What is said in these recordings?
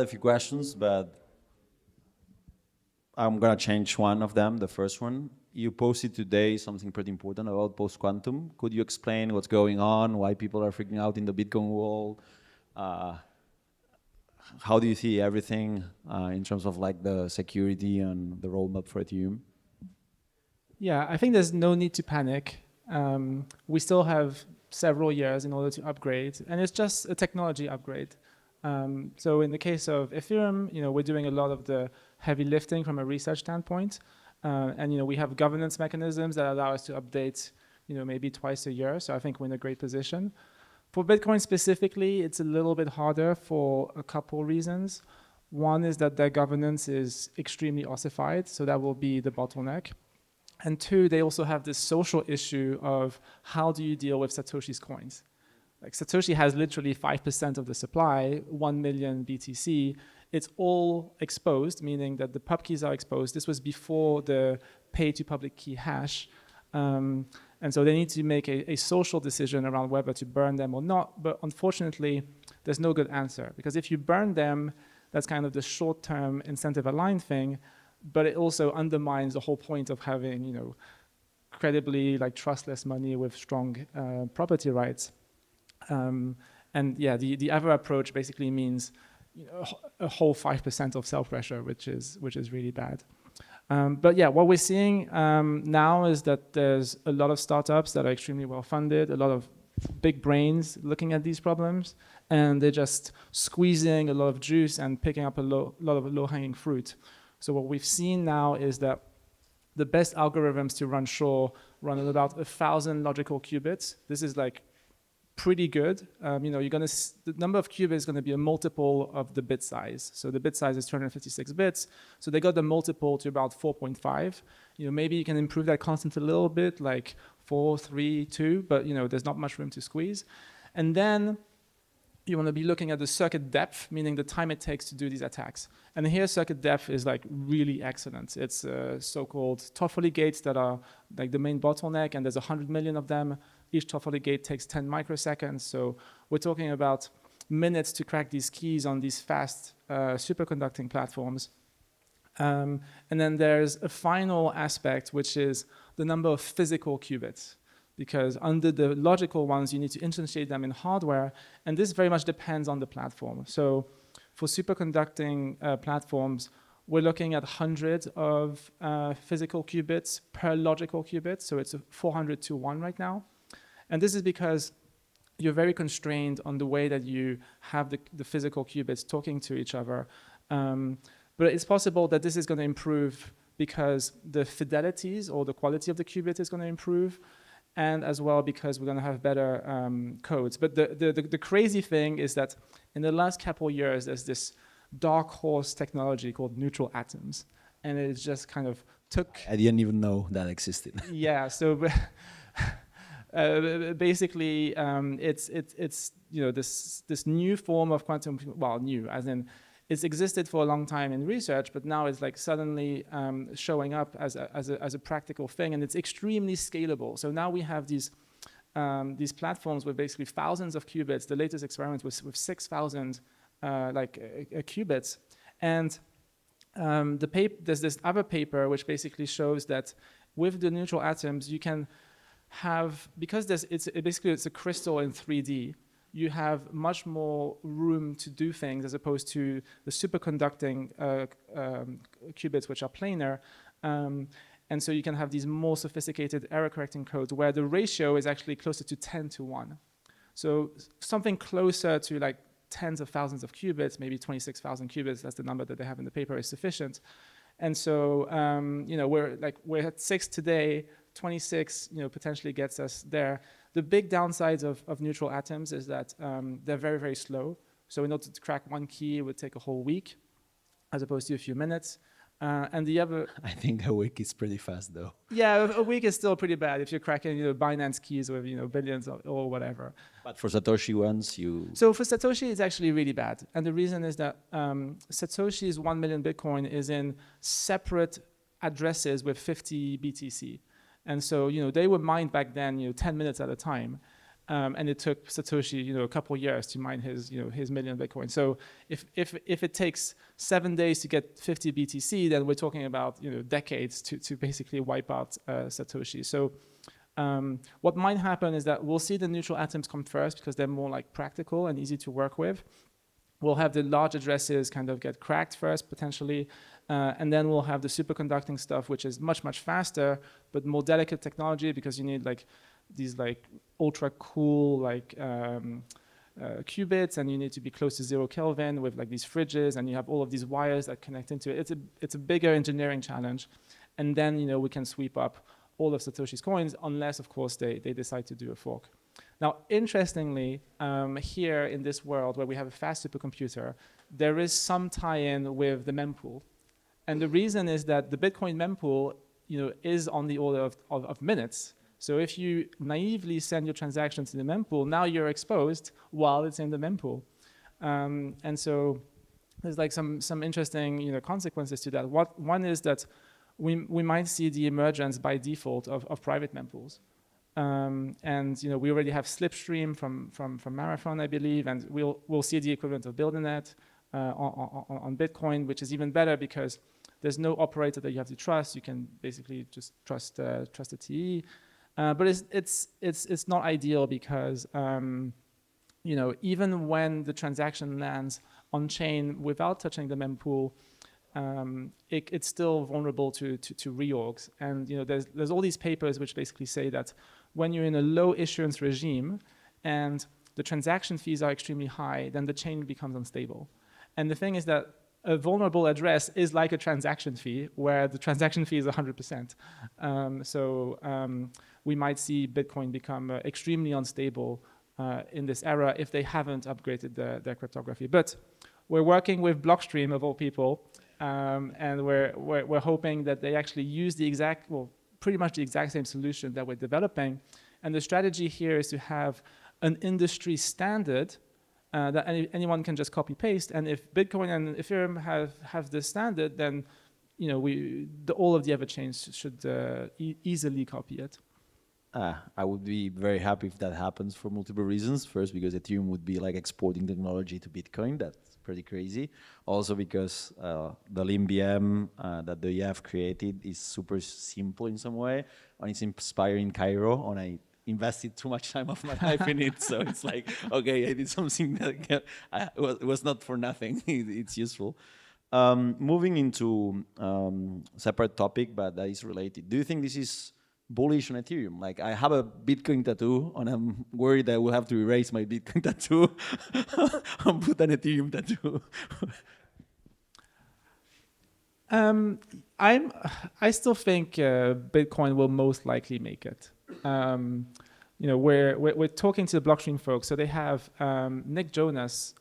a few questions, but I'm gonna change one of them. The first one, you posted today something pretty important about post-quantum. Could you explain what's going on, why people are freaking out in the Bitcoin world? How do you see everything in terms of like the security and the roadmap for Ethereum? Yeah, I think there's no need to panic. We still have several years in order to upgrade, and it's just a technology upgrade. So in the case of Ethereum, we're doing a lot of the heavy lifting from a research standpoint, and we have governance mechanisms that allow us to update, maybe twice a year. So I think we're in a great position. For Bitcoin specifically, it's a little bit harder for a couple reasons. One is that their governance is extremely ossified, so that will be the bottleneck. And two, they also have this social issue of how do you deal with Satoshi's coins? Like Satoshi has literally 5% of the supply, 1 million BTC. It's all exposed, meaning that the pub keys are exposed. This was before the pay to public key hash. And so they need to make a social decision around whether to burn them or not. But unfortunately, there's no good answer. Because if you burn them, that's kind of the short-term incentive aligned thing. But it also undermines the whole point of having, credibly trustless money with strong property rights. And yeah, the other approach basically means a whole 5% of sell pressure, which is really bad. But yeah, what we're seeing now is that there's a lot of startups that are extremely well funded, a lot of big brains looking at these problems, and they're just squeezing a lot of juice and picking up a lot of low-hanging fruit. So what we've seen now is that the best algorithms to run Shor run at about 1,000 logical qubits. This is pretty good. The number of qubits is going to be a multiple of the bit size. So the bit size is 256 bits. So they got the multiple to about 4.5. Maybe you can improve that constant a little bit, like 4, 3, 2, but there's not much room to squeeze. And then you want to be looking at the circuit depth, meaning the time it takes to do these attacks. And here circuit depth is really excellent. It's so-called Toffoli gates that are the main bottleneck, and there's 100 million of them. Each Toffoli gate takes 10 microseconds. So we're talking about minutes to crack these keys on these fast superconducting platforms. And then there's a final aspect, which is the number of physical qubits. Because under the logical ones, you need to instantiate them in hardware, and this very much depends on the platform. So for superconducting platforms, we're looking at hundreds of physical qubits per logical qubit, so it's 400 to 1 right now. And this is because you're very constrained on the way that you have the physical qubits talking to each other. But it's possible that this is going to improve because the fidelities or the quality of the qubit is going to improve, and as well because we're going to have better codes. But the crazy thing is that in the last couple of years, there's this dark horse technology called neutral atoms. And it just kind of took... I didn't even know that existed. Yeah, so basically it's this new form of quantum, well, new, as in it's existed for a long time in research, but now it's suddenly showing up as a practical thing, and it's extremely scalable. So now we have these platforms with basically thousands of qubits. The latest experiment was with 6,000 qubits, and there's this other paper which basically shows that with the neutral atoms you can have, because it's a crystal in 3D. You have much more room to do things as opposed to the superconducting qubits, which are planar. And so you can have these more sophisticated error correcting codes where the ratio is actually closer to 10 to 1. So something closer to tens of thousands of qubits, maybe 26,000 qubits, that's the number that they have in the paper, is sufficient. And so we're at 6 today, 26 potentially gets us there. The big downsides of neutral atoms is that they're very, very slow. So in order to crack one key, it would take a whole week, as opposed to a few minutes. And the other... I think a week is pretty fast, though. Yeah, a week is still pretty bad if you're cracking Binance keys with billions or whatever. But for Satoshi ones, So for Satoshi, it's actually really bad. And the reason is that Satoshi's 1 million Bitcoin is in separate addresses with 50 BTC. And so, they were mined back then, 10 minutes at a time. And it took Satoshi, a couple years to mine his million Bitcoin. So if it takes 7 days to get 50 BTC, then we're talking about decades to basically wipe out Satoshi. So what might happen is that we'll see the neutral atoms come first because they're more like practical and easy to work with. We'll have the large addresses kind of get cracked first potentially, and then we'll have the superconducting stuff, which is much, much faster, but more delicate technology because you need like these like ultra cool like qubits, and you need to be close to 0 Kelvin with like these fridges, and you have all of these wires that connect into it. It's a bigger engineering challenge, and then we can sweep up all of Satoshi's coins, unless of course they decide to do a fork. Now, interestingly, here in this world where we have a fast supercomputer, there is some tie-in with the mempool. And the reason is that the Bitcoin mempool, is on the order of minutes. So if you naively send your transaction to the mempool, now you're exposed while it's in the mempool. And so there's like some interesting consequences to that. One is that we might see the emergence by default of private mempools. And we already have Slipstream from Marathon, I believe, and we'll see the equivalent of BuildNet on Bitcoin, which is even better because there's no operator that you have to trust. You can basically just trust the TE. But it's not ideal because even when the transaction lands on chain without touching the mempool, it's still vulnerable to reorgs. And there's all these papers which basically say that when you're in a low issuance regime and the transaction fees are extremely high, then the chain becomes unstable. And the thing is that a vulnerable address is like a transaction fee, where the transaction fee is 100%. We might see Bitcoin become extremely unstable in this era if they haven't upgraded their cryptography. But we're working with Blockstream, of all people, and we're hoping that they actually use pretty much the exact same solution that we're developing. And the strategy here is to have an industry standard that anyone can just copy paste. And if Bitcoin and Ethereum have this standard, then all of the other chains should easily copy it. I would be very happy if that happens for multiple reasons. First, because Ethereum would be like exporting technology to Bitcoin. That's pretty crazy. Also because the LIMBM that the EF created is super simple in some way, and it's inspiring Cairo, and I invested too much time of my life in it. So it's like, okay, I did something that was not for nothing. It's useful. Moving into separate topic, but that is related. Do you think this is bullish on Ethereum? Like, I have a Bitcoin tattoo, and I'm worried I will have to erase my Bitcoin tattoo and put an Ethereum tattoo. I still think Bitcoin will most likely make it. We're talking to the Blockstream folks. So they have Jonas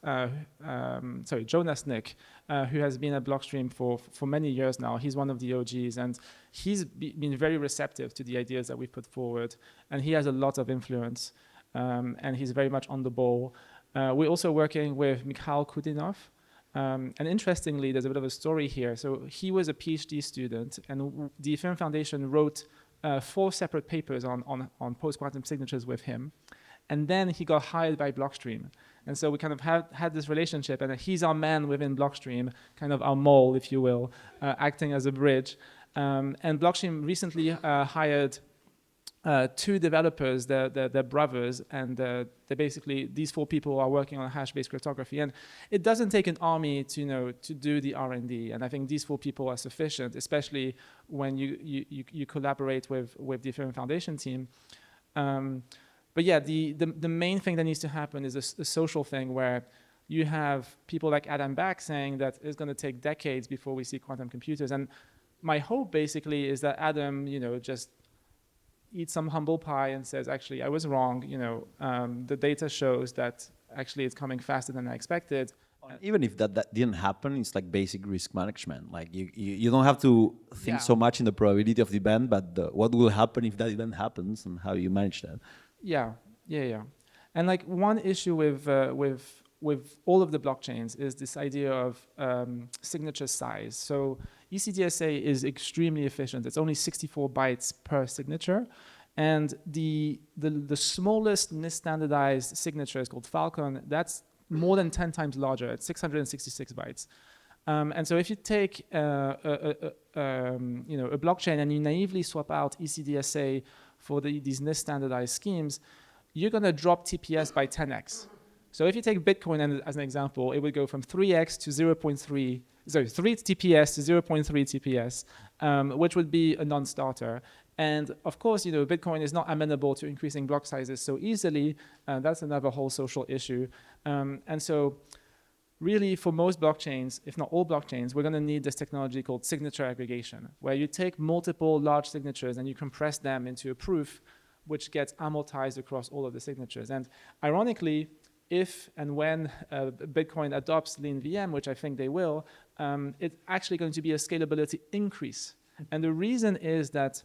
Nick, who has been at Blockstream for many years now. He's one of the OGs, and he's been very receptive to the ideas that we've put forward, and he has a lot of influence, and he's very much on the ball. We're also working with Mikhail Kudinov, and interestingly, there's a bit of a story here. So he was a PhD student, and the Ethereum Foundation wrote 4 separate papers on post-quantum signatures with him. And then he got hired by Blockstream. And so we kind of had this relationship, and he's our man within Blockstream, kind of our mole, if you will, acting as a bridge. And Blockstream recently hired 2 developers, they're brothers, and they basically, these 4 people are working on hash-based cryptography. And it doesn't take an army to do the R&D. And I think these 4 people are sufficient, especially when you collaborate with the Ethereum Foundation team. But yeah, the main thing that needs to happen is a social thing where you have people like Adam Back saying that it's going to take decades before we see quantum computers. And my hope basically is that Adam, just eats some humble pie and says, actually, I was wrong. The data shows that actually it's coming faster than I expected. Even if that didn't happen, it's like basic risk management. Like you don't have to think so much in the probability of the event, but what will happen if that event happens and how you manage that. Yeah. And like one issue with all of the blockchains is this idea of signature size. So ECDSA is extremely efficient. It's only 64 bytes per signature. And the smallest NIST-standardized signature is called Falcon. That's more than 10 times larger. It's 666 bytes. And so if you take a blockchain and you naively swap out ECDSA for these NIST-standardized schemes, you're going to drop TPS by 10x. So if you take Bitcoin as an example, it would go from 3x to 0.3, sorry, 3 TPS to 0.3 TPS, which would be a non-starter. And of course, Bitcoin is not amenable to increasing block sizes so easily. That's another whole social issue. And so really, for most blockchains, if not all blockchains, we're going to need this technology called signature aggregation, where you take multiple large signatures and you compress them into a proof, which gets amortized across all of the signatures. And ironically, if and when Bitcoin adopts Lean VM, which I think they will, it's actually going to be a scalability increase. And the reason is that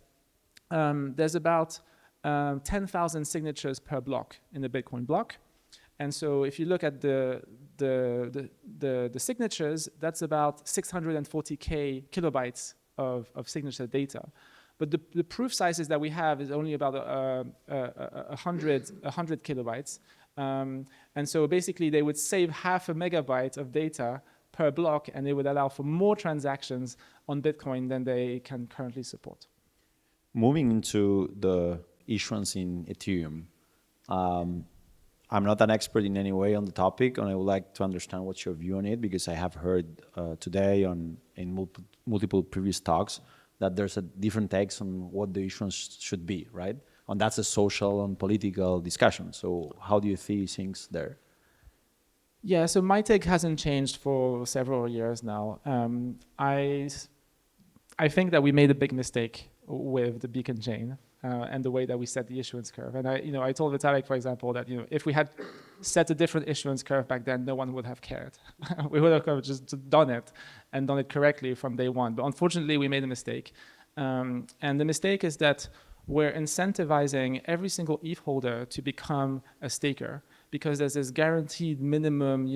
there's about 10,000 signatures per block in the Bitcoin block. And so if you look at the signatures, that's about 640K kilobytes of signature data. But the proof sizes that we have is only about 100 kilobytes. And so basically they would save 0.5 megabyte of data per block, and it would allow for more transactions on Bitcoin than they can currently support. Moving into the issuance in Ethereum, I'm not an expert in any way on the topic, and I would like to understand what's your view on it, because I have heard today in multiple previous talks that there's a different takes on what the issuance should be, right? And that's a social and political discussion. So how do you see things there? Yeah, so my take hasn't changed for several years now. I think that we made a big mistake with the beacon chain and the way that we set the issuance curve. And I told Vitalik, for example, that if we had set a different issuance curve back then, no one would have cared. We would have just done it and done it correctly from day one. But unfortunately, we made a mistake. And the mistake is that we're incentivizing every single ETH holder to become a staker, because there's this guaranteed minimum,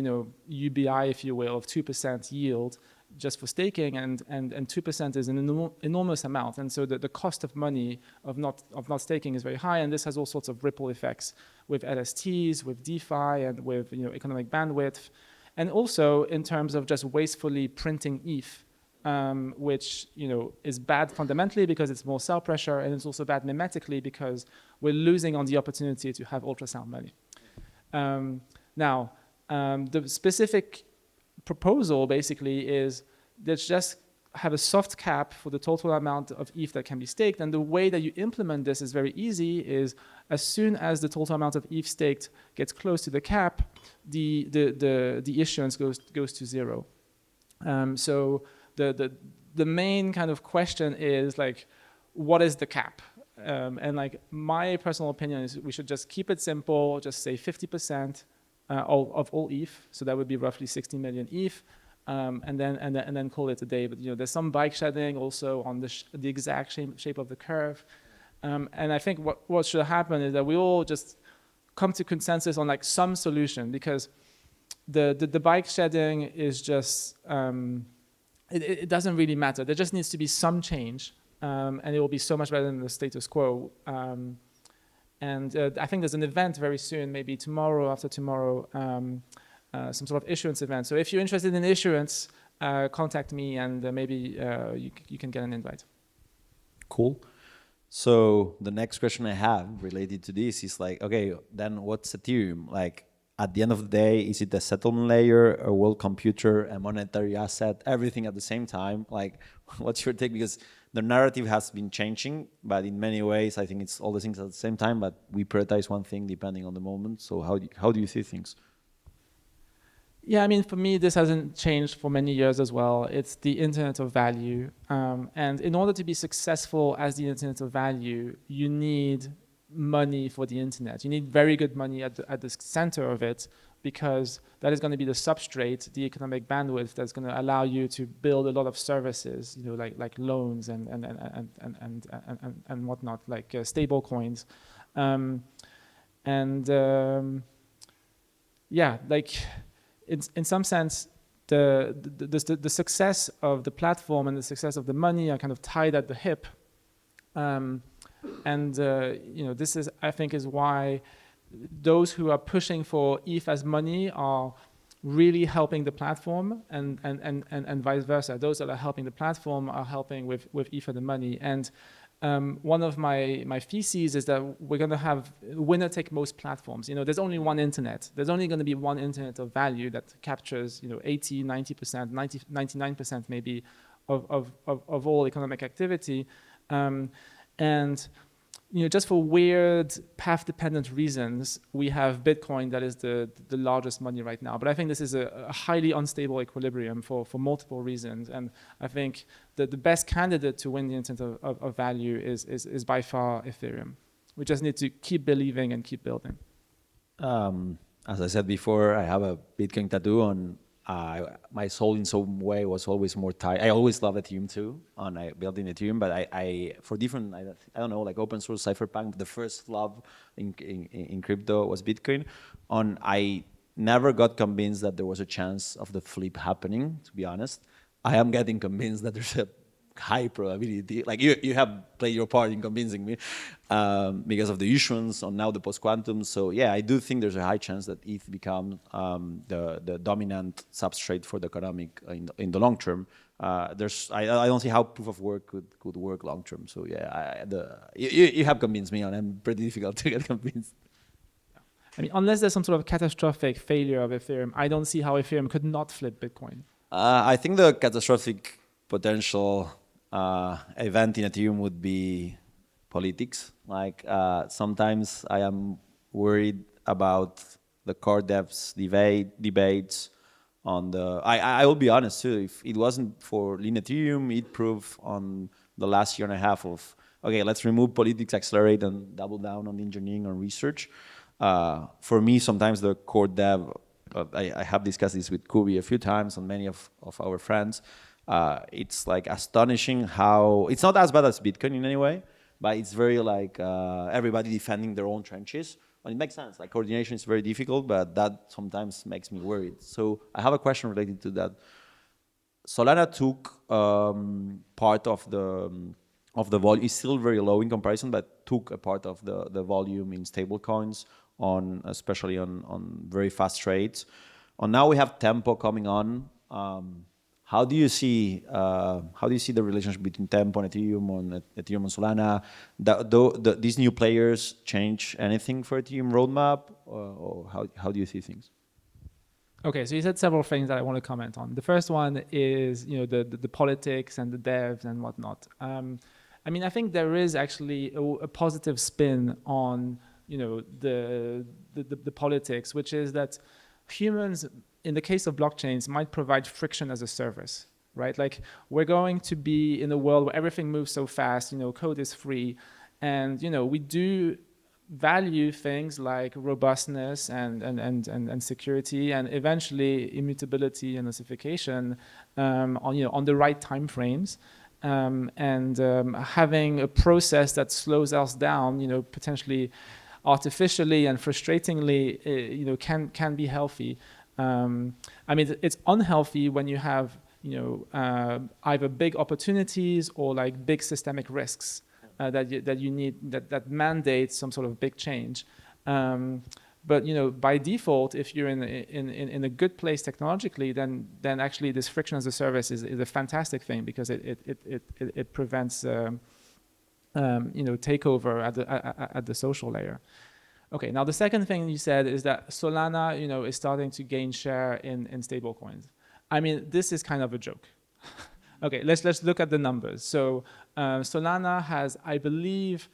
UBI, if you will, of 2% yield just for staking, and 2% is an enormous amount. And so the cost of money of not staking is very high, and this has all sorts of ripple effects with LSTs, with DeFi, and with economic bandwidth, and also in terms of just wastefully printing ETH. Which is bad fundamentally because it's more sell pressure, and it's also bad mimetically because we're losing on the opportunity to have ultrasound money. Now, the specific proposal basically is let's just have a soft cap for the total amount of ETH that can be staked, and the way that you implement this is very easy. Is as soon as the total amount of ETH staked gets close to the cap, the issuance goes to zero. So the main kind of question is what is the cap? And my personal opinion is we should just keep it simple, just say 50% of all ETH. So that would be roughly 60 million ETH, and then call it a day. But there's some bike shedding also on the exact shape of the curve. And I think what should happen is that we all just come to consensus on some solution, because the bike shedding is just it doesn't really matter. There just needs to be some change, and it will be so much better than the status quo. And I think there's an event very soon, maybe tomorrow, after tomorrow, some sort of issuance event. So if you're interested in issuance, contact me, and maybe you can get an invite. Cool. So the next question I have related to this is okay, then what's Ethereum? At the end of the day, is it a settlement layer, a world computer, a monetary asset, everything at the same time? What's your take? Because the narrative has been changing, but in many ways, I think it's all the things at the same time, but we prioritize one thing depending on the moment. So how do you see things? Yeah, I mean, for me, this hasn't changed for many years as well. It's the internet of value. And in order to be successful as the internet of value, you need money for the internet. You need very good money at the center of it, because that is going to be the substrate, the economic bandwidth that's going to allow you to build a lot of services, like loans and whatnot, like stable coins. In some sense, the success of the platform and the success of the money are kind of tied at the hip. And this is, I think, is why those who are pushing for ETH as money are really helping the platform, and vice versa. Those that are helping the platform are helping with ETH for the money. And one of my theses is that we're going to have winner take most platforms. There's only one internet. There's only going to be one internet of value that captures 80, 90%, 99% maybe of all economic activity. And just for weird path-dependent reasons, we have Bitcoin that is the largest money right now. But I think this is a highly unstable equilibrium for multiple reasons. And I think that the best candidate to win the internet of value is by far Ethereum. We just need to keep believing and keep building. As I said before, I have a Bitcoin tattoo on. My soul in some way was always more tied. I always loved Ethereum too, and I built in Ethereum. But I for different, I don't know, like open source, cypherpunk. The first love in crypto was Bitcoin. And I never got convinced that there was a chance of the flip happening. To be honest, I am getting convinced that there's a high probability. Like you have played your part in convincing me because of the issuance and now the post-quantum. So yeah, I do think there's a high chance that ETH becomes the dominant substrate for the economic in the long term. I don't see how proof of work could work long term. So yeah, you have convinced me, and I'm pretty difficult to get convinced. I mean, unless there's some sort of catastrophic failure of Ethereum, I don't see how Ethereum could not flip Bitcoin. I think the catastrophic potential event in Ethereum would be politics. Like sometimes I am worried about the core devs debates on the. I will be honest too. If it wasn't for Lean Ethereum, it proved on the last year and a half of okay, let's remove politics, accelerate, and double down on engineering and research. For me, sometimes the core dev. I have discussed this with Kubi a few times and many of our friends. It's like astonishing how it's not as bad as Bitcoin in any way, but it's very like everybody defending their own trenches. And it makes sense. Like coordination is very difficult, but that sometimes makes me worried. So I have a question related to that. Solana took part of the volume. It's still very low in comparison, but took a part of the volume in stablecoins, especially on very fast trades. And now we have Tempo coming on. How do you see the relationship between Tempo and Ethereum and Solana? These new players change anything for Ethereum roadmap, or how do you see things? Okay, so you said several things that I want to comment on. The first one is the politics and the devs and whatnot. I mean, I think there is actually a positive spin on the politics, which is that humans, in the case of blockchains, might provide friction as a service, right? Like we're going to be in a world where everything moves so fast, code is free, and we do value things like robustness and security, and eventually immutability and ossification on the right time frames. Having a process that slows us down, potentially artificially and frustratingly, can be healthy. I mean, it's unhealthy when you have, either big opportunities or like big systemic risks that you need that mandate some sort of big change. But by default, if you're in a good place technologically, then actually this friction as a service is a fantastic thing because it prevents takeover at the social layer. Okay, now the second thing you said is that Solana, is starting to gain share in stablecoins. I mean, this is kind of a joke. Okay, let's look at the numbers. So Solana has, I believe,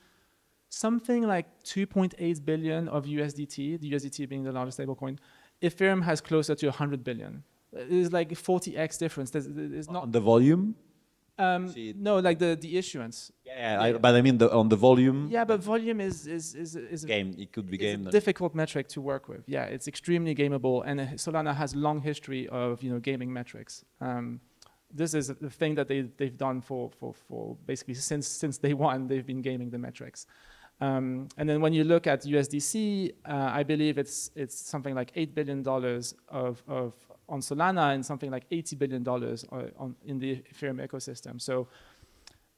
something like 2.8 billion of USDT, the USDT being the largest stablecoin. Ethereum has closer to 100 billion. It's like 40x difference. There's not On the volume? No, like the issuance. Yeah. But I mean on the volume. Yeah, but volume is game. It could be game. A difficult metric to work with. Yeah, it's extremely gameable, and Solana has a long history of gaming metrics. This is the thing that they've done for basically since day one. They've been gaming the metrics. And then when you look at USDC, I believe it's something like $8 billion on Solana and something like $80 billion in the Ethereum ecosystem. So,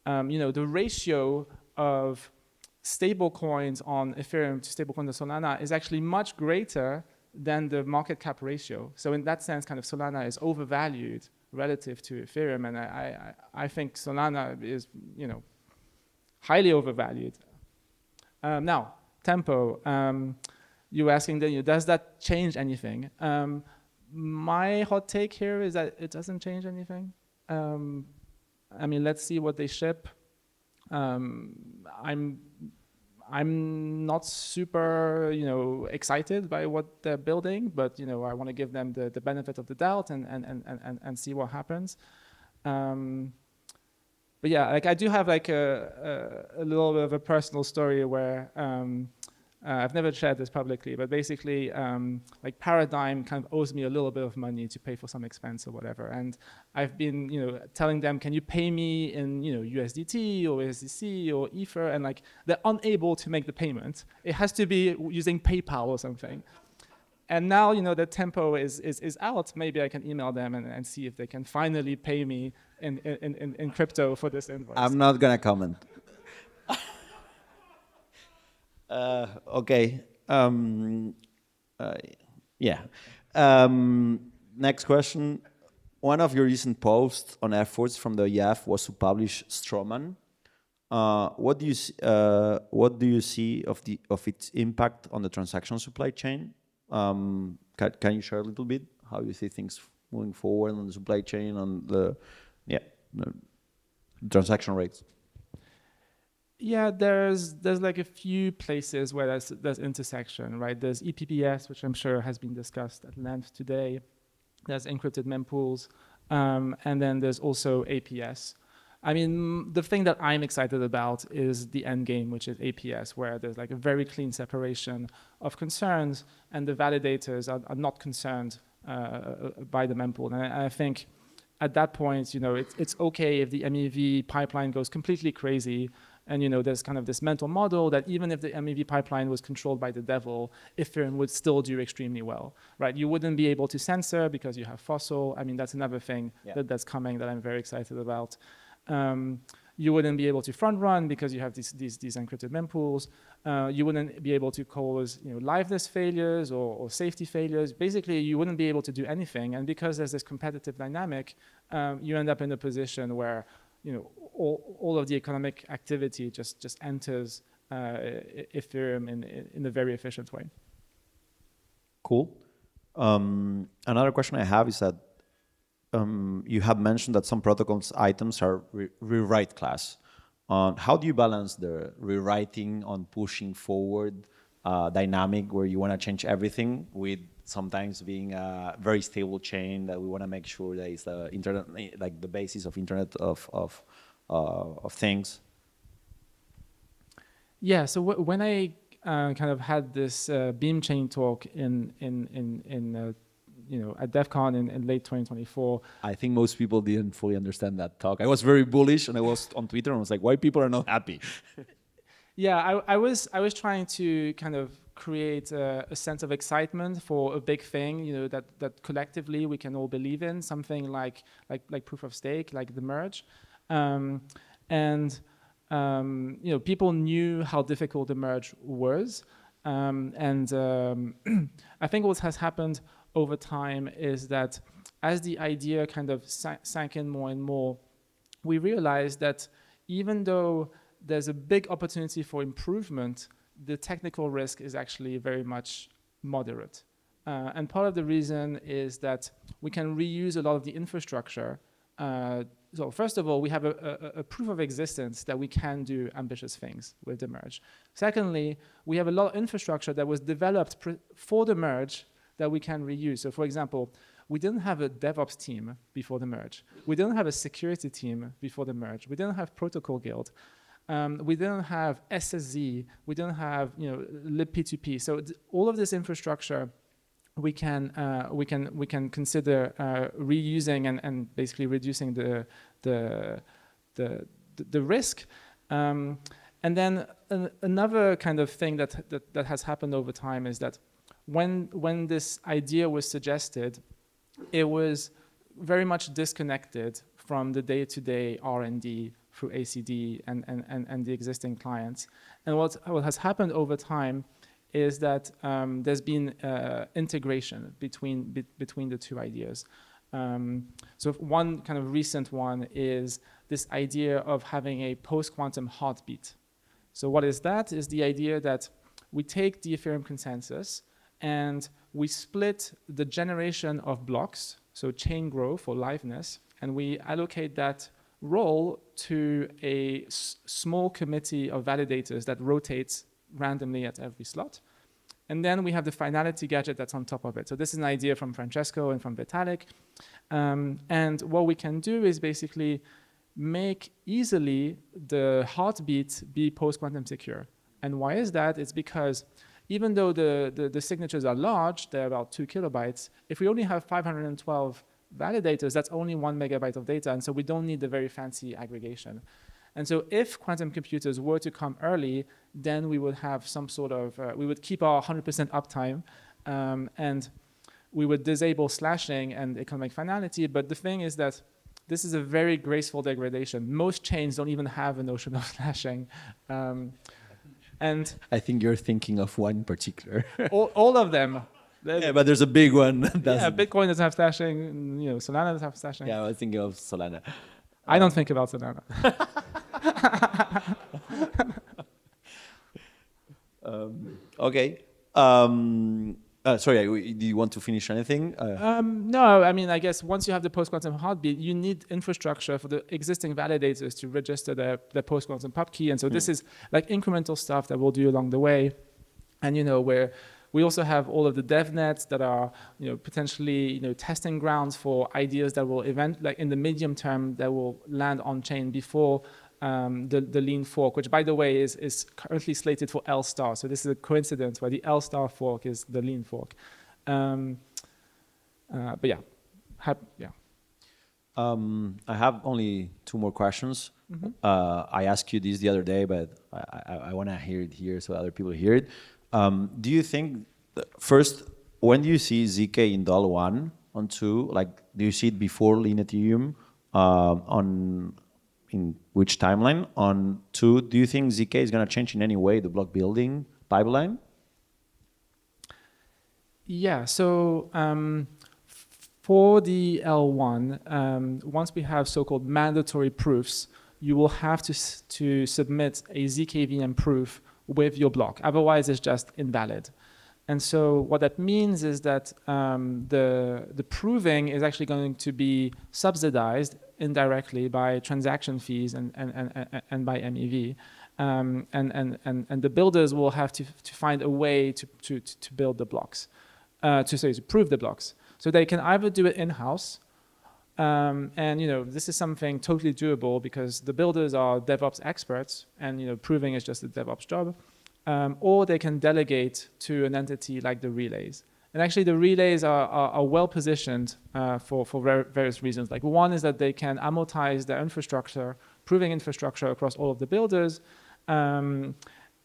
the ratio of stable coins on Ethereum to stable coins on Solana is actually much greater than the market cap ratio. So in that sense, kind of Solana is overvalued relative to Ethereum, and I think Solana is, you know, highly overvalued. Now, tempo. You were asking, does that change anything? My hot take here is that it doesn't change anything. I mean, let's see what they ship. I'm not super, you know, excited by what they're building, but, you know, I want to give them the benefit of the doubt and see what happens. But yeah, like I do have like a little bit of a personal story where I've never shared this publicly, but basically like Paradigm kind of owes me a little bit of money to pay for some expense or whatever, and I've been, you know, telling them, can you pay me in, you know, USDT or USDC or Ether, and like they're unable to make the payment. It has to be using PayPal or something. And now, you know, that tempo is out. Maybe I can email them and see if they can finally pay me in crypto for this invoice. I'm not gonna comment. Okay. Yeah. Next question. One of your recent posts on efforts from the IAF was to publish Strawman. What do you see of its impact on the transaction supply chain? Can you share a little bit how you see things moving forward on the supply chain, on the transaction rates? Yeah, there's like a few places where there's intersection, right? There's EPPS, which I'm sure has been discussed at length today. There's encrypted mempools, and then there's also APS. I mean, the thing that I'm excited about is the end game, which is APS, where there's like a very clean separation of concerns, and the validators are not concerned by the mempool. And I think at that point, you know, it's okay if the MEV pipeline goes completely crazy. And, you know, there's kind of this mental model that even if the MEV pipeline was controlled by the devil, Ethereum would still do extremely well, right? You wouldn't be able to censor because you have fossil. I mean, that's another thing that's coming that I'm very excited about. You wouldn't be able to front run because you have these encrypted mempools. You wouldn't be able to cause, you know, liveness failures or safety failures. Basically, you wouldn't be able to do anything. And because there's this competitive dynamic, you end up in a position where, you know, all of the economic activity just enters Ethereum in a very efficient way. Cool. Another question I have is that you have mentioned that some protocols items are rewrite class. How do you balance the rewriting on pushing forward dynamic where you want to change everything with sometimes being a very stable chain that we want to make sure that is the internet, like the basis of internet of things? Yeah. So when I kind of had this Beam chain talk in you know, at DEF CON in late 2024. I think most people didn't fully understand that talk. I was very bullish, and I was on Twitter, and I was like, why people are not happy? Yeah, I was trying to kind of create a sense of excitement for a big thing, you know, that collectively we can all believe in, something like proof of stake, like the merge. You know, people knew how difficult the merge was. I think what has happened over time is that as the idea kind of sank in more and more, we realized that even though there's a big opportunity for improvement, the technical risk is actually very much moderate. And part of the reason is that we can reuse a lot of the infrastructure. So first of all, we have a proof of existence that we can do ambitious things with the merge. Secondly, we have a lot of infrastructure that was developed for the merge that we can reuse. So for example, we didn't have a DevOps team before the merge. We didn't have a security team before the merge. We didn't have protocol guild. We didn't have SSZ. We didn't have, you know, libp2p. So all of this infrastructure we can consider reusing and basically reducing the risk. And then another kind of thing that has happened over time is that when this idea was suggested, it was very much disconnected from the day-to-day R&D through ACD and the existing clients. And what has happened over time is that there's been integration between the two ideas. So one kind of recent one is this idea of having a post-quantum heartbeat. So what is that? Is the idea that we take the Ethereum consensus and we split the generation of blocks, so chain growth or liveness, and we allocate that role to a small committee of validators that rotates randomly at every slot. And then we have the finality gadget that's on top of it. So this is an idea from Francesco and from Vitalik. And what we can do is basically make easily the heartbeat be post-quantum secure. And why is that? It's because even though the signatures are large, they're about 2 kilobytes, if we only have 512 validators, that's only 1 megabyte of data, and so we don't need the very fancy aggregation. And so if quantum computers were to come early, then we would have some sort of, we would keep our 100% uptime, and we would disable slashing and economic finality. But the thing is that this is a very graceful degradation. Most chains don't even have a notion of slashing. And I think you're thinking of one particular. all of them. Yeah, but there's a big one. Yeah, Bitcoin doesn't have slashing. Solana doesn't have slashing. Yeah, I was thinking of Solana. I don't think about Solana. Okay. Sorry, do you want to finish anything? No, I mean, I guess once you have the post-quantum heartbeat, you need infrastructure for the existing validators to register their post-quantum pub key. And so this is like incremental stuff that we'll do along the way. And, where we also have all of the dev nets that are, potentially, testing grounds for ideas that will like in the medium term, that will land on chain before the lean fork, which by the way is currently slated for L star. So this is a coincidence where the L star fork is the lean fork. But yeah, I have only 2 more questions. Mm-hmm. I asked you this the other day, but I want to hear it here so other people hear it. Do you think, first, when do you see ZK in DOL 1 on 2? Like, do you see it before lean Ethereum? In which timeline? On 2, do you think ZK is going to change in any way the block building pipeline? Yeah, so for the L1, once we have so-called mandatory proofs, you will have to submit a ZKVM proof with your block. Otherwise, it's just invalid. And so what that means is that the proving is actually going to be subsidized indirectly by transaction fees and by MEV. And the builders will have to find a way to build the blocks, to prove the blocks. So they can either do it in-house, and this is something totally doable because the builders are DevOps experts, and proving is just a DevOps job. Or they can delegate to an entity like the relays. And actually the relays are well positioned for various reasons. Like one is that they can amortize their infrastructure, proving infrastructure across all of the builders,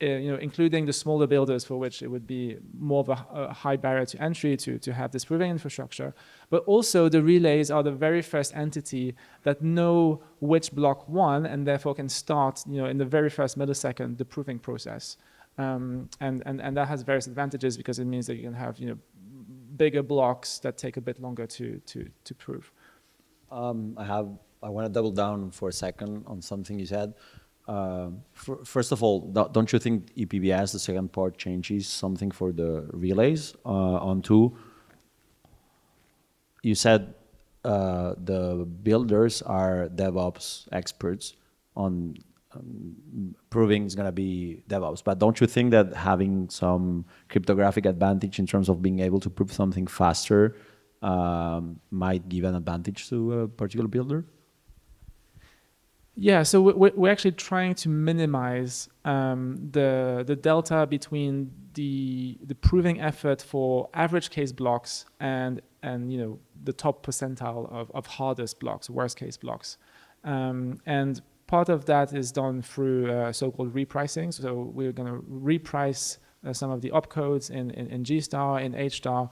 including the smaller builders for which it would be more of a high barrier to entry to have this proving infrastructure. But also the relays are the very first entity that know which block won and therefore can start in the very first millisecond the proving process. And that has various advantages because it means that you can have bigger blocks that take a bit longer to prove. I want to double down for a second on something you said. First of all, don't you think EPBS, the second part, changes something for the relays? On 2, you said the builders are DevOps experts on proving is going to be DevOps. But don't you think that having some cryptographic advantage in terms of being able to prove something faster might give an advantage to a particular builder? Yeah, so we're actually trying to minimize the delta between the proving effort for average case blocks and the top percentile of hardest blocks, worst case blocks. And part of that is done through so-called repricing. So we're going to reprice some of the opcodes in G star, in H star.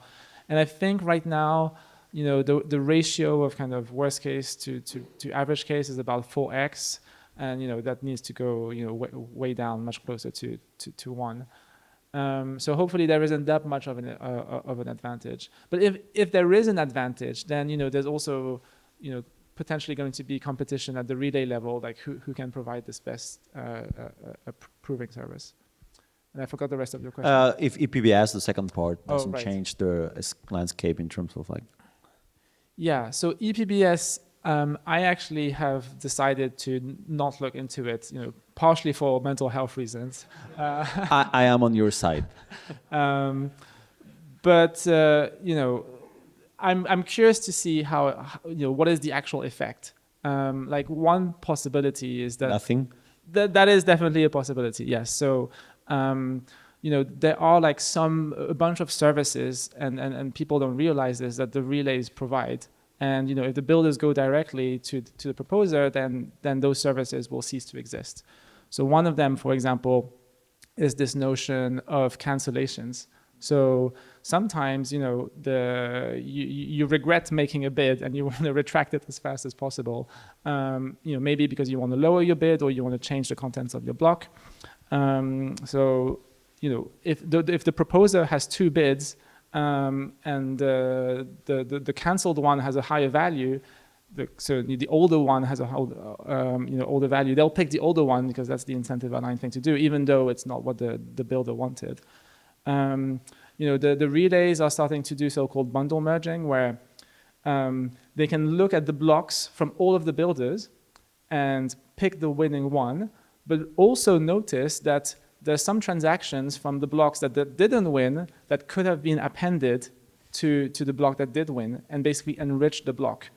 And I think right now, the ratio of kind of worst case to average case is about 4x. and that needs to go way down, much closer to 1. So hopefully there isn't that much of an advantage. But if there is an advantage, then there's also potentially going to be competition at the relay level, like who can provide this best proving service. And I forgot the rest of your question. If EPBS, the second part, doesn't right. change the landscape in terms of like. Yeah, so EPBS, I actually have decided to not look into it, partially for mental health reasons. I am on your side. But I'm curious to see how what is the actual effect. Like one possibility is that Nothing. That is definitely a possibility. Yes. So there are like a bunch of services, and people don't realize this, that the relays provide. And if the builders go directly to the proposer, then those services will cease to exist. So one of them, for example, is this notion of cancellations. So sometimes you regret making a bid and you want to retract it as fast as possible. Maybe because you want to lower your bid or you want to change the contents of your block. So if the proposer has 2 bids, and the cancelled one has a higher value, so the older one has a older value, they'll pick the older one because that's the incentive aligned thing to do, even though it's not what the builder wanted. The relays are starting to do so-called bundle merging, where they can look at the blocks from all of the builders and pick the winning one, but also notice that there's some transactions from the blocks that didn't win that could have been appended to the block that did win, and basically enrich the block.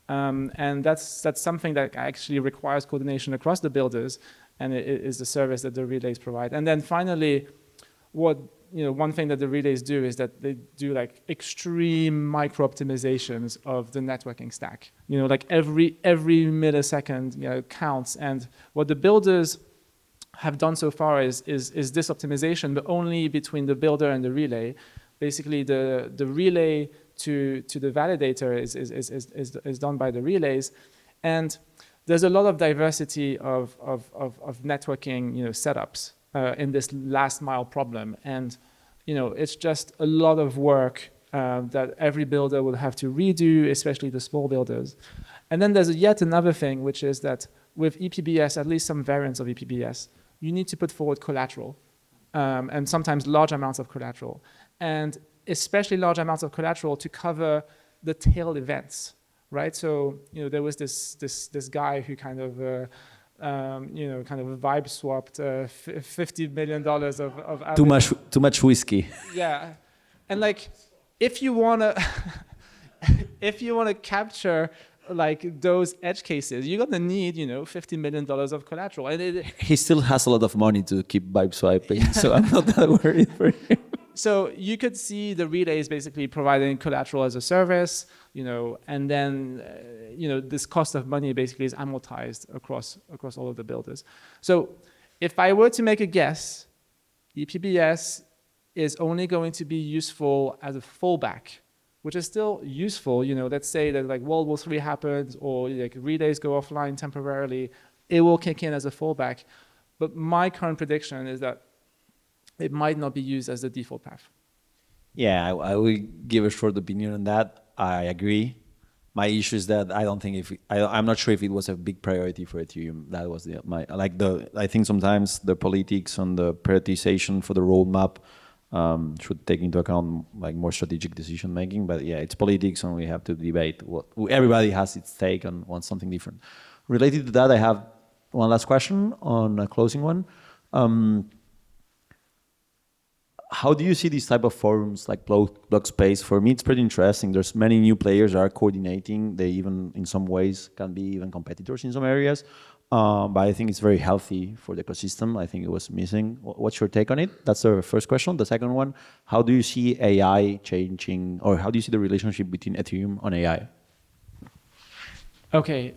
And that's something that actually requires coordination across the builders, and it is the service that the relays provide. And then finally, one thing that the relays do is that they do like extreme micro optimizations of the networking stack. Like every millisecond counts, and what the builders have done so far is this optimization, but only between the builder and the relay. Basically, the relay to the validator is done by the relays, and there's a lot of diversity of networking setups in this last mile problem, and it's just a lot of work that every builder will have to redo, especially the small builders. And then there's yet another thing, which is that with EPBS, at least some variants of EPBS, you need to put forward collateral, and sometimes large amounts of collateral, and especially large amounts of collateral to cover the tail events, right? So there was this guy who kind of vibe swapped $50 million of Too much whiskey. Yeah, and like if you wanna capture like those edge cases, you're gonna need $50 million of collateral, and he still has a lot of money to keep vibe swiping, so I'm not that worried for him. So you could see the relays basically providing collateral as a service, and then this cost of money basically is amortized across all of the builders. So if I were to make a guess, EPBS is only going to be useful as a fallback, which is still useful. Let's say that like World War III happens, or like relays go offline temporarily, it will kick in as a fallback. But my current prediction is that it might not be used as the default path. Yeah, I will give a short opinion on that. I agree. My issue is that I don't think I'm not sure if it was a big priority for Ethereum. That was I think sometimes the politics and the prioritization for the roadmap should take into account like more strategic decision making. But yeah, it's politics, and we have to debate everybody has its take on something different. Related to that, I have one last question on a closing one. How do you see these type of forums like Blockspace? For me, it's pretty interesting. There's many new players that are coordinating. They even, in some ways, can be even competitors in some areas. But I think it's very healthy for the ecosystem. I think it was missing. What's your take on it? That's the first question. The second one, how do you see AI changing, or how do you see the relationship between Ethereum and AI? Okay.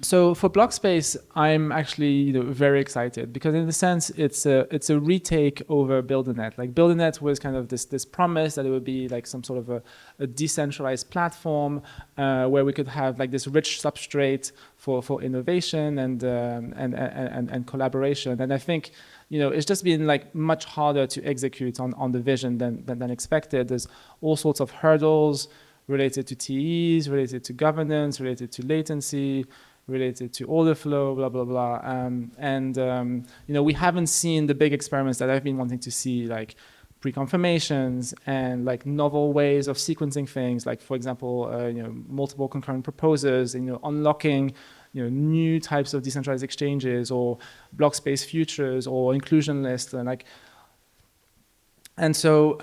So for Blockspace, I'm actually very excited because in the sense it's a retake over Build.net. Like Build.net was kind of this promise that it would be like some sort of a decentralized platform where we could have like this rich substrate for innovation and collaboration. And I think it's just been like much harder to execute on the vision than expected. There's all sorts of hurdles related to TEs, related to governance, related to latency, related to order flow, blah, blah, blah. We haven't seen the big experiments that I've been wanting to see, like pre-confirmations and like novel ways of sequencing things, like, for example, multiple concurrent proposers, unlocking new types of decentralized exchanges or block space futures or inclusion lists and so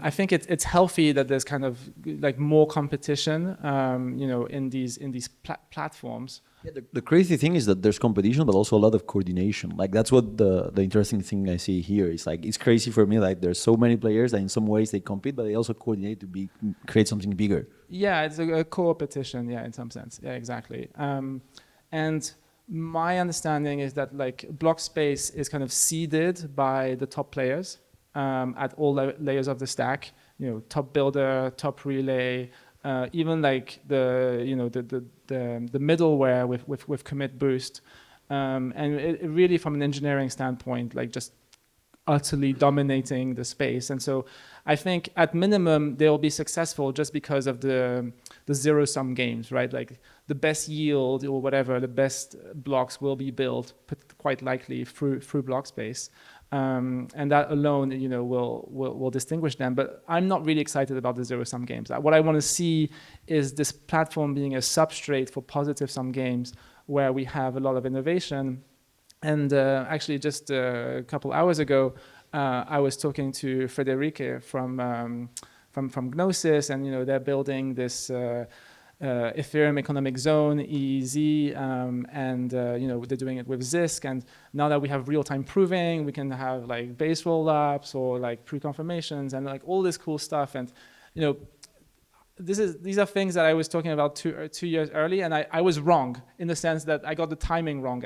I think it's healthy that there's kind of like more competition, in these platforms. Yeah, the crazy thing is that there's competition, but also a lot of coordination. Like that's what the interesting thing I see here is like it's crazy for me. Like there's so many players that in some ways they compete, but they also coordinate to create something bigger. Yeah, it's a co-opetition. Yeah, in some sense. Yeah, exactly. And my understanding is that like Blockspace is kind of seeded by the top players. At all layers of the stack, top builder, top relay, even like the middleware with commit boost, and it really from an engineering standpoint, like just utterly dominating the space. And so I think at minimum they'll be successful just because of the zero sum games, right? Like the best yield or whatever, the best blocks will be built quite likely through Blockspace. And that alone, will distinguish them. But I'm not really excited about the zero-sum games. What I want to see is this platform being a substrate for positive-sum games where we have a lot of innovation. And actually, just a couple hours ago, I was talking to Fede from Gnosis, and they're building this Ethereum economic zone, EEZ, and they're doing it with Zisk. And now that we have real-time proving, we can have like base rollups or like pre-confirmations and like all this cool stuff. And these are things that I was talking about 2 years early, and I was wrong in the sense that I got the timing wrong.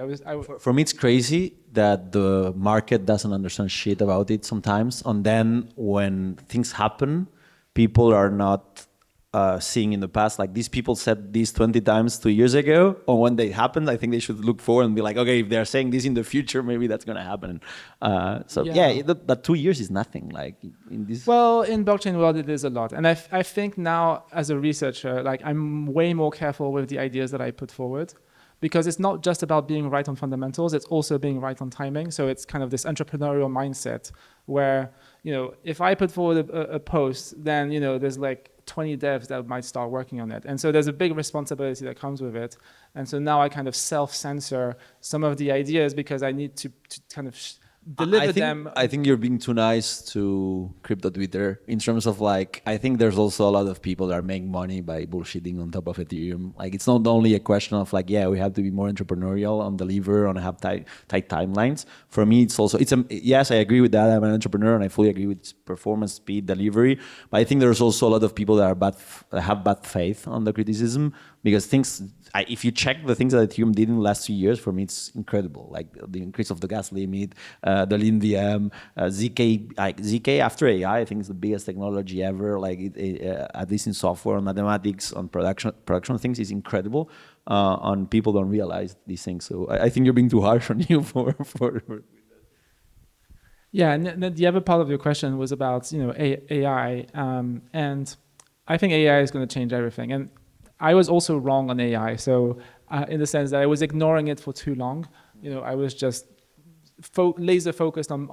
For me, it's crazy that the market doesn't understand shit about it sometimes, and then when things happen, people are not seeing in the past, like these people said this 20 times 2 years ago, or when they happened, I think they should look forward and be like, okay, if they're saying this in the future, maybe that's going to happen. That 2 years is nothing. Like in this. Well, in blockchain world, it is a lot. And I think now as a researcher, like I'm way more careful with the ideas that I put forward, because it's not just about being right on fundamentals, it's also being right on timing. So it's kind of this entrepreneurial mindset where, if I put forward a post, then, there's like 20 devs that might start working on it. And so there's a big responsibility that comes with it. And so now I kind of self-censor some of the ideas because I need to kind of deliver them. I think you're being too nice to crypto Twitter in terms of like, I think there's also a lot of people that are making money by bullshitting on top of Ethereum. Like it's not only a question of like, yeah, we have to be more entrepreneurial on deliver, on have tight timelines. For me, it's also, yes, I agree with that. I'm an entrepreneur and I fully agree with performance, speed, delivery. But I think there's also a lot of people that have bad faith on the criticism because if you check the things that Ethereum did in the last 2 years, for me, it's incredible. Like the increase of the gas limit, the LinVM, ZK after AI, I think is the biggest technology ever. Like at least in software, on mathematics, on production things is incredible. And people don't realize these things. So I think you're being too harsh on you for Yeah, and the other part of your question was about AI, and I think AI is going to change everything. And I was also wrong on AI. So in the sense that I was ignoring it for too long. I was just laser focused on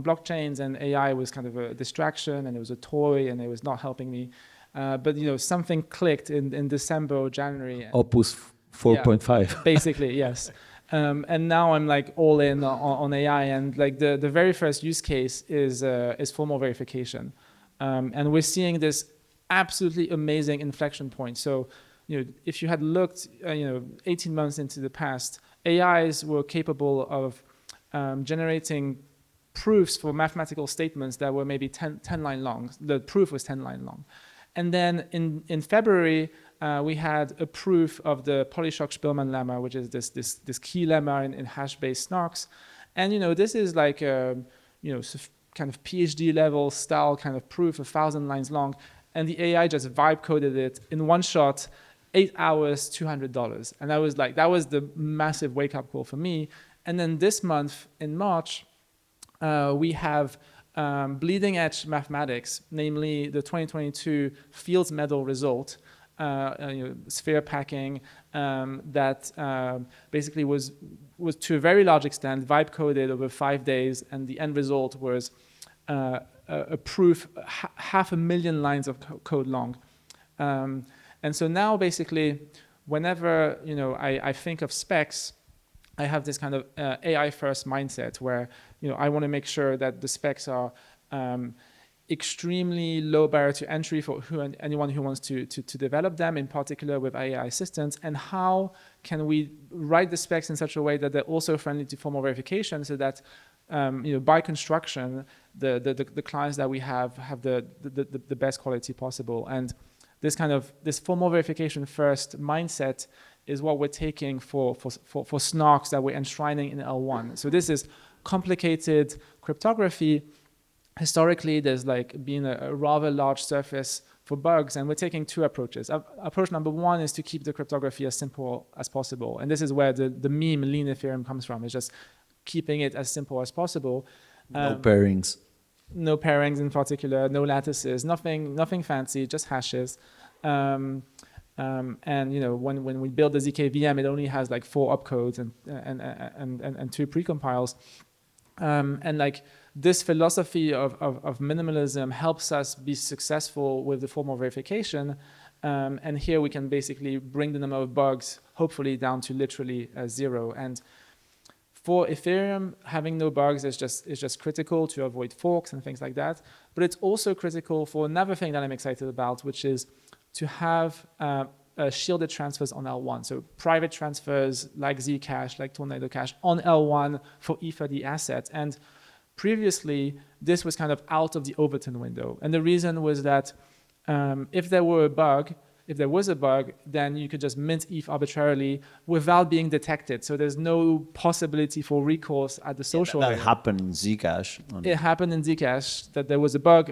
blockchains, and AI was kind of a distraction, and it was a toy, and it was not helping me. But something clicked in December or January. Opus 4.5. Yeah, basically, yes. And now I'm like all in on AI, and like the very first use case is formal verification, and we're seeing this absolutely amazing inflection point. So, if you had looked, 18 months into the past, AIs were capable of generating proofs for mathematical statements that were maybe 10 line long. The proof was 10 line long. And then in February, we had a proof of the Polyshock-Spielmann lemma, which is this key lemma in hash-based snarks. And this is like a kind of PhD level style kind of proof, 1,000 lines long, and the AI just vibe coded it in one shot, 8 hours, $200. And that was the massive wake up call for me. And then this month in March, we have bleeding edge mathematics, namely the 2022 Fields Medal result, sphere packing, that basically was to a very large extent vibe coded over 5 days, and the end result was a proof 500,000 lines of code long. And so now basically, whenever I think of specs, I have this kind of AI first mindset where I want to make sure that the specs are extremely low barrier to entry for anyone who wants to develop them, in particular with AI assistants, and how can we write the specs in such a way that they're also friendly to formal verification, so that by construction the clients that we have the best quality possible. And this formal verification first mindset is what we're taking for snarks that we're enshrining in L1. So this is complicated cryptography. Historically, there's been a rather large surface for bugs, and we're taking two approaches. Approach number one is to keep the cryptography as simple as possible, and this is where the meme lean Ethereum comes from. It's just keeping it as simple as possible. No pairings. No pairings in particular, no lattices, nothing fancy, just hashes. And when we build the ZK VM, it only has 4 opcodes and 2 precompiles. And this philosophy of minimalism helps us be successful with the formal verification. And here we can basically bring the number of bugs, hopefully, down to literally 0. And for Ethereum, having no bugs is just critical to avoid forks and things like that. But it's also critical for another thing that I'm excited about, which is to have shielded transfers on L1. So private transfers like Zcash, like Tornado Cash on L1 for Ether assets. And previously, this was kind of out of the Overton window. And the reason was that if there was a bug, then you could just mint ETH arbitrarily without being detected. So there's no possibility for recourse at the social layer. That happened in Zcash. It happened in Zcash that there was a bug.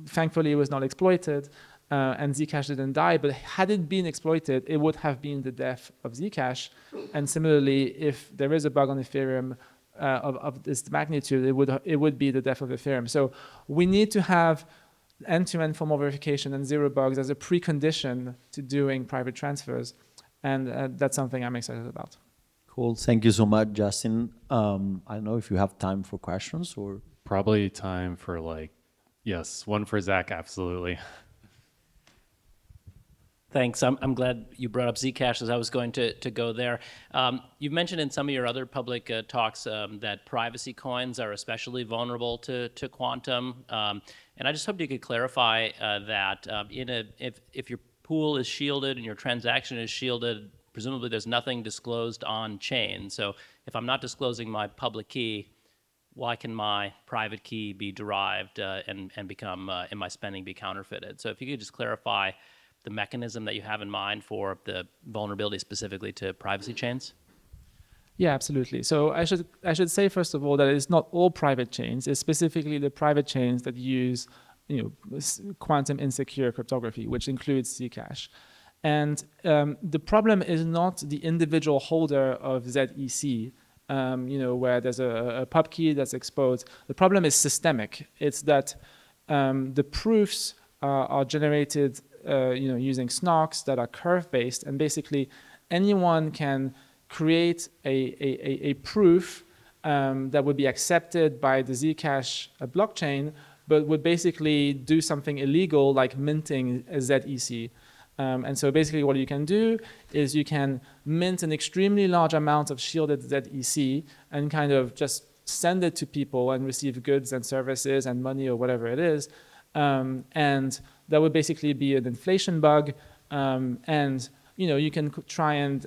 Thankfully, it was not exploited, and Zcash didn't die. But had it been exploited, it would have been the death of Zcash. And similarly, if there is a bug on Ethereum of this magnitude, it would be the death of Ethereum. So we need to have end-to-end formal verification and 0 bugs as a precondition to doing private transfers. And that's something I'm excited about. Cool. Thank you so much, Justin. I don't know if you have time for questions or... Probably time for yes, one for Zach, absolutely. Thanks. I'm glad you brought up Zcash, as I was going to go there. You've mentioned in some of your other public talks that privacy coins are especially vulnerable to quantum. And I just hoped you could clarify that if your pool is shielded and your transaction is shielded, presumably there's nothing disclosed on chain. So if I'm not disclosing my public key, why can my private key be derived and become, in my spending, be counterfeited? So if you could just clarify the mechanism that you have in mind for the vulnerability specifically to privacy chains? Yeah, absolutely. So I should say, first of all, that it's not all private chains. It's specifically the private chains that use quantum insecure cryptography, which includes Zcash. And the problem is not the individual holder of ZEC, where there's a pub key that's exposed. The problem is systemic. It's that the proofs are generated using snarks that are curve-based, and basically anyone can create a proof that would be accepted by the Zcash blockchain, but would basically do something illegal like minting a ZEC. And so basically what you can do is you can mint an extremely large amount of shielded ZEC and kind of just send it to people and receive goods and services and money or whatever it is. And that would basically be an inflation bug. And you can try and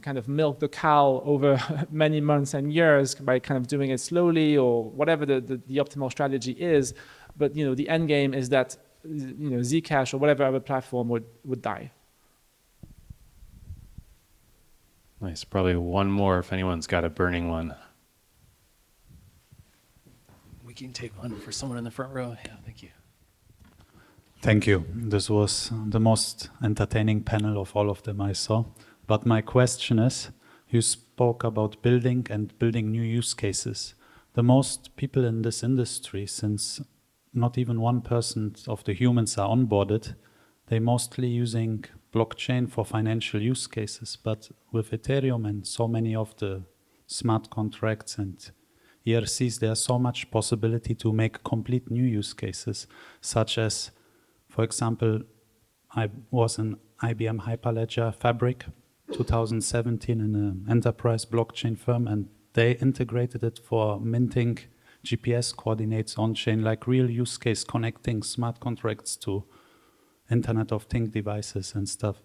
kind of milk the cow over many months and years by kind of doing it slowly or whatever the optimal strategy is. But the end game is that Zcash or whatever other platform would die. Nice. Probably one more if anyone's got a burning one. We can take one for someone in the front row. Yeah, thank you. Thank you. This was the most entertaining panel of all of them I saw. But my question is, you spoke about building new use cases. The most people in this industry, since not even 1% of the humans are onboarded, they're mostly using blockchain for financial use cases. But with Ethereum and so many of the smart contracts and ERCs, there's so much possibility to make complete new use cases, such as, for example, I was in IBM Hyperledger Fabric 2017 in an enterprise blockchain firm, and they integrated it for minting GPS coordinates on-chain, like real use case, connecting smart contracts to Internet of Things devices and stuff.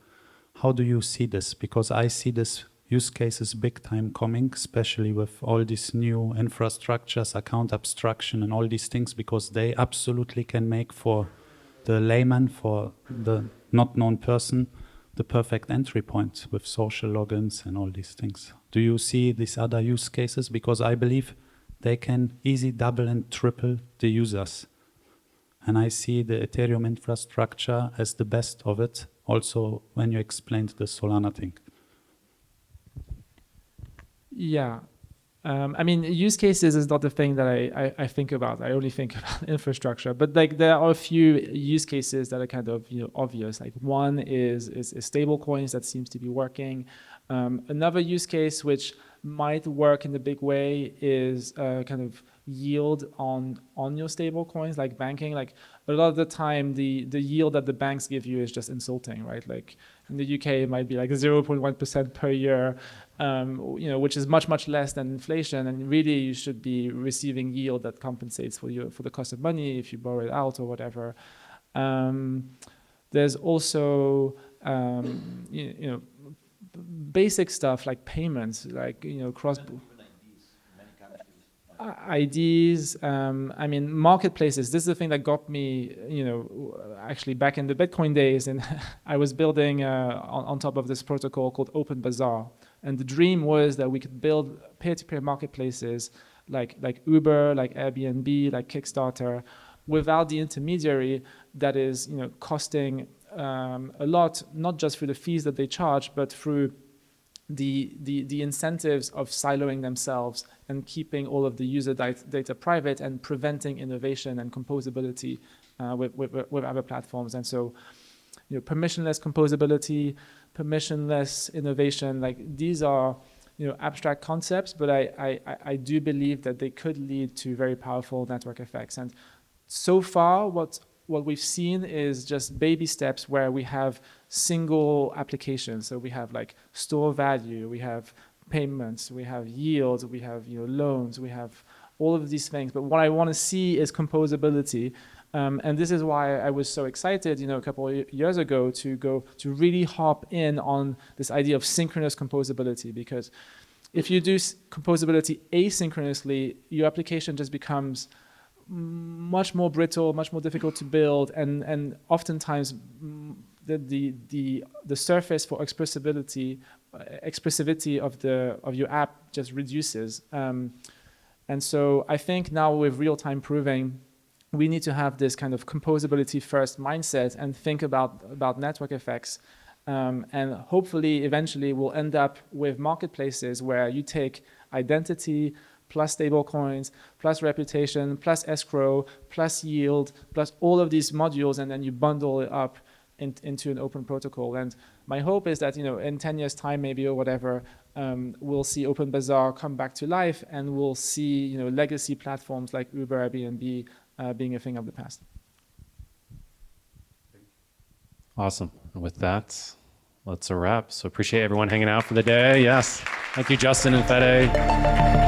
How do you see this? Because I see this use cases big time coming, especially with all these new infrastructures, account abstraction and all these things, because they absolutely can make for the layman, for the not known person, the perfect entry point with social logins and all these things. Do you see these other use cases? Because I believe they can easily double and triple the users. And I see the Ethereum infrastructure as the best of it, also when you explained the Solana thing. Yeah. I mean, use cases is not the thing that I think about. I only think about infrastructure. But like, there are a few use cases that are kind of obvious. Like, one is stable coins that seems to be working. Another use case which might work in a big way is kind of yield on your stable coins, like banking. Like, a lot of the time, the yield that the banks give you is just insulting, right? Like, in the UK, it might be like 0.1% per year, which is much less than inflation. And really, you should be receiving yield that compensates for the cost of money if you borrow it out or whatever. There's also basic stuff like payments, like cross. IDs, I mean, marketplaces. This is the thing that got me, actually back in the Bitcoin days, and I was building on top of this protocol called Open Bazaar. And the dream was that we could build peer-to-peer marketplaces like Uber, like Airbnb, like Kickstarter, without the intermediary that is, costing a lot, not just through the fees that they charge, but through the incentives of siloing themselves and keeping all of the user data private and preventing innovation and composability with other platforms. And so, permissionless composability, permissionless innovation, like these are, abstract concepts, but I do believe that they could lead to very powerful network effects. And so far, what we've seen is just baby steps where we have single applications. So we have like store value, we have payments, we have yields, we have loans, we have all of these things. But what I want to see is composability. And this is why I was so excited, a couple of years ago to really hop in on this idea of synchronous composability, because if you do composability asynchronously, your application just becomes much more brittle, much more difficult to build, and oftentimes the surface for expressivity of your app just reduces. And so I think now with real-time proving, we need to have this kind of composability first mindset and think about network effects. And hopefully, eventually, we'll end up with marketplaces where you take identity plus stable coins, plus reputation, plus escrow, plus yield, plus all of these modules, and then you bundle it up into an open protocol. And my hope is that, in 10 years' time, maybe, or whatever, we'll see Open Bazaar come back to life, and we'll see, legacy platforms like Uber, Airbnb being a thing of the past. Awesome. And with that, that's a wrap. So appreciate everyone hanging out for the day. Yes. Thank you, Justin and Fede.